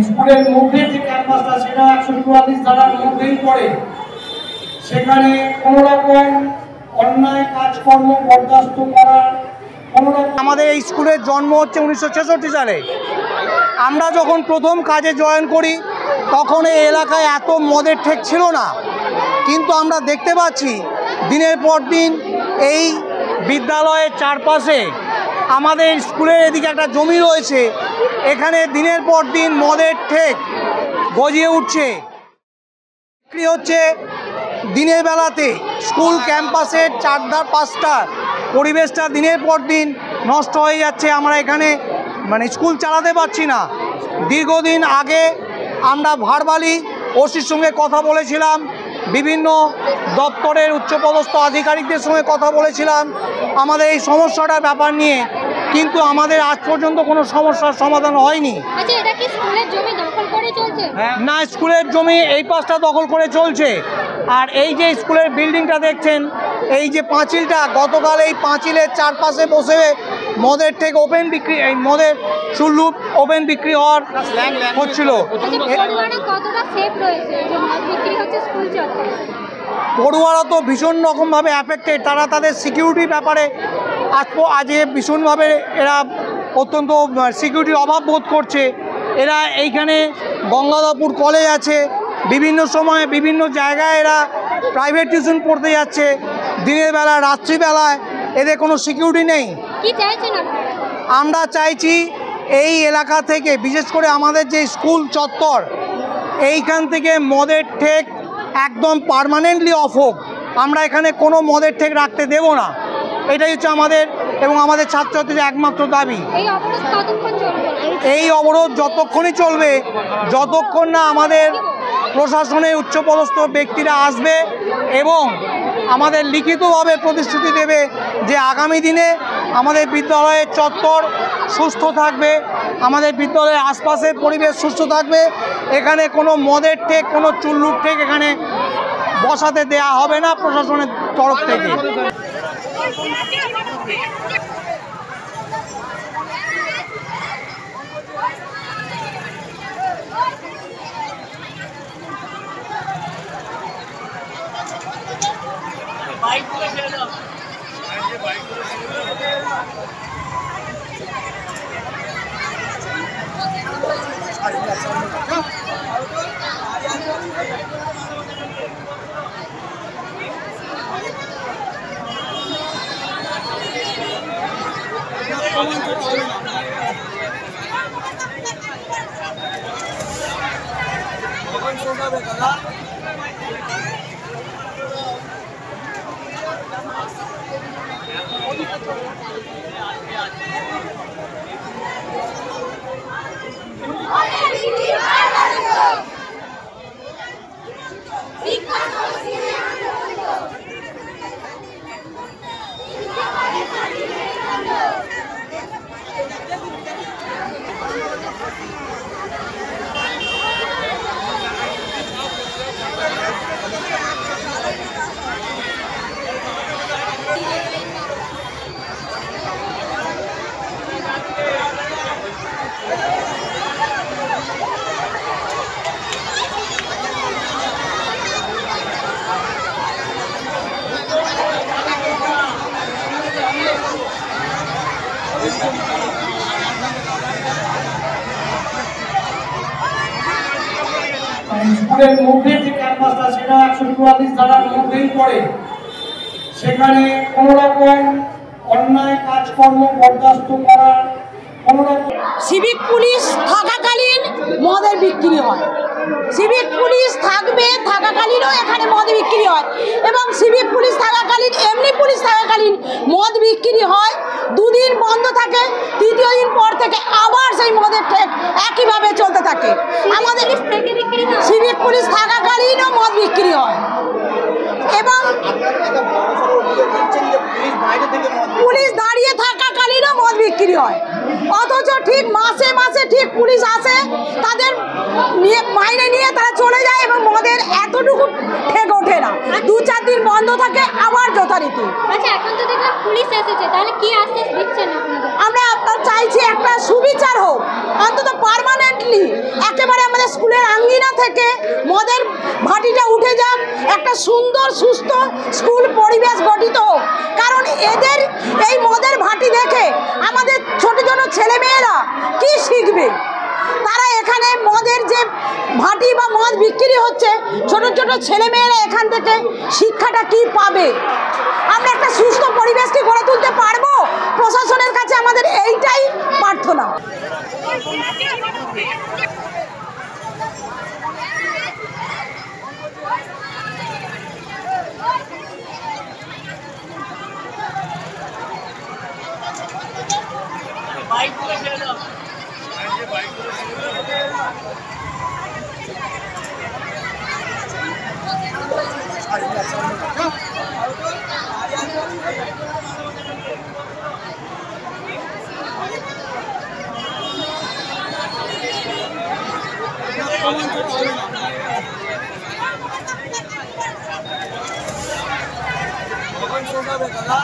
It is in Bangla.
স্কুলের মধ্যে যে ক্যাম্পাসটা সেটা 144 ধারার মধ্যেই পড়ে। সেখানে কোনো রকম অন্যায় কাজকর্ম বরদাস্ত করার আমাদের এই স্কুলের জন্ম হচ্ছে 1966 সালে। আমরা যখন প্রথম কাজে জয়েন করি তখন এই এলাকায় এত মদের ঠেক ছিল না, কিন্তু আমরা দেখতে পাচ্ছি দিনের পর দিন এই বিদ্যালয়ের চারপাশে আমাদের স্কুলের এদিকে একটা জমি রয়েছে, এখানে দিনের পর দিন মদের ঠেক গজিয়ে উঠছে। বিক্রি হচ্ছে দিনের বেলাতে। স্কুল ক্যাম্পাসের চারধার পাঁচটা পরিবেশটা দিনের পর দিন নষ্ট হয়ে যাচ্ছে। আমরা এখানে স্কুল চালাতে পারছি না। দীর্ঘদিন আগে আমরা ভারবালি ওসির সঙ্গে কথা বলেছিলাম, বিভিন্ন দপ্তরের উচ্চপদস্থ আধিকারিকদের সঙ্গে কথা বলেছিলাম আমাদের এই সমস্যাটার ব্যাপার নিয়ে, কিন্তু আমাদের আজ পর্যন্ত কোনো সমস্যার সমাধান হয়নি। আচ্ছা, এটা কি স্কুলের জমি দখল করে চলছে? না, স্কুলের জমি এই পাশটা দখল করে চলছে। আর এই যে স্কুলের বিল্ডিংটা দেখছেন, এই যে পাঁচিলটা, গতকাল এই পাঁচিলের চারপাশে বসে মদের ঠেক ওপেন বিক্রি, এই মদের চুল্লুপ ওপেন বিক্রি হওয়ার হচ্ছিল। পড়ুয়ারা তো ভীষণ রকমভাবে অ্যাফেক্টেড, তারা তাদের সিকিউরিটির ব্যাপারে আজকে ভীষণভাবে এরা অত্যন্ত সিকিউরিটির অভাব বোধ করছে। এরা এইখানে গঙ্গাধরপুর কলেজ আছে, বিভিন্ন সময়ে বিভিন্ন জায়গায় এরা প্রাইভেট টিউশন পড়তে যাচ্ছে, দিনের বেলা রাত্রিবেলায় এদের কোনো সিকিউরিটি নেই। কি চাইছেন আপনারা? আমরা চাইছি এই এলাকা থেকে, বিশেষ করে আমাদের যে স্কুল চত্বর, এইখান থেকে মদের ঠেক একদম পার্মানেন্টলি অফ হোক। আমরা এখানে কোনো মদের ঠেক রাখতে দেব না, এটাই হচ্ছে আমাদের এবং আমাদের ছাত্রছাত্রীদের একমাত্র দাবি। এই অবরোধ যতক্ষণই চলবে, যতক্ষণ না আমাদের প্রশাসনের উচ্চপদস্থ ব্যক্তিরা আসবে এবং আমাদের লিখিতভাবে প্রতিশ্রুতি দেবে যে আগামী দিনে আমাদের বিদ্যালয়ের চত্বর সুস্থ থাকবে, আমাদের বিদ্যালয়ের আশপাশের পরিবেশ সুস্থ থাকবে, এখানে কোনো মদের ঠেক, কোনো চুল্লুর ঠেক এখানে বসাতে দেয়া হবে না প্রশাসনের তরফ থেকে। স্কুলের মধ্যে যে ক্যাম্পাসটা সেটা 144 ধারার মধ্যেই পড়ে। সেখানে কোনো রকম অন্যায় কাজকর্ম বরদাস্ত করার কোনো রকম সিভিক পুলিশ থাকাকালীন মদের বিক্রি হয়, সিভিক পুলিশ থাকাকালীনও এখানে মদ বিক্রি হয় এবং সিভিক পুলিশ থাকাকালীন এমনি পুলিশ থাকাকালীন মদ বিক্রি হয়। দুদিন বন্ধ থাকে, তৃতীয় দিন পর থেকে আবার সেই মদের ট্রেক একইভাবে চলতে থাকে। আমাদের সিভিক পুলিশ থাকাকালীনও মদ বিক্রি হয় এবং পুলিশ দাঁড়িয়ে থাকাকালীনও মদ বিক্রি হয়। অথচ ঠিক মাসে মাসে ঠিক পুলিশ আসে, তাদের মাইনে নিয়ে তারা চলে যায় এবং মদের এতটুকু ঠেক ওঠে না। 2-4 দিন বন্ধ থাকে, আবার যথারীতি। আচ্ছা, এখন তো দেখলাম পুলিশ এসেছে, তাহলে কি আশ্বাস দিচ্ছেন আমরা আপনার চাইছি একটা সুবিচার হোক, অন্তত পার্মানেন্টলি একেবারে আমাদের স্কুলের আঙ্গিনা থেকে মদের ভাটিটা উঠে যাক, একটা সুন্দর সুস্থ স্কুল পরিবেশ গঠিত হোক। কারণ এদের এই মদের ভাটি দেখে আমাদের ছোট ছোট ছেলেমেয়েরা কি শিখবে? তারা এখানে মদের যে ভাটি বা মদ বিক্রি হচ্ছে, ছোট ছোট ছেলেমেয়েরা এখান থেকে শিক্ষাটা কি পাবে? আমরা একটা সুস্থ পরিবেশ কি গড়ে তুলতে পারবো? প্রশাসনের কাছে আমাদের এইটাই প্রার্থনা। না?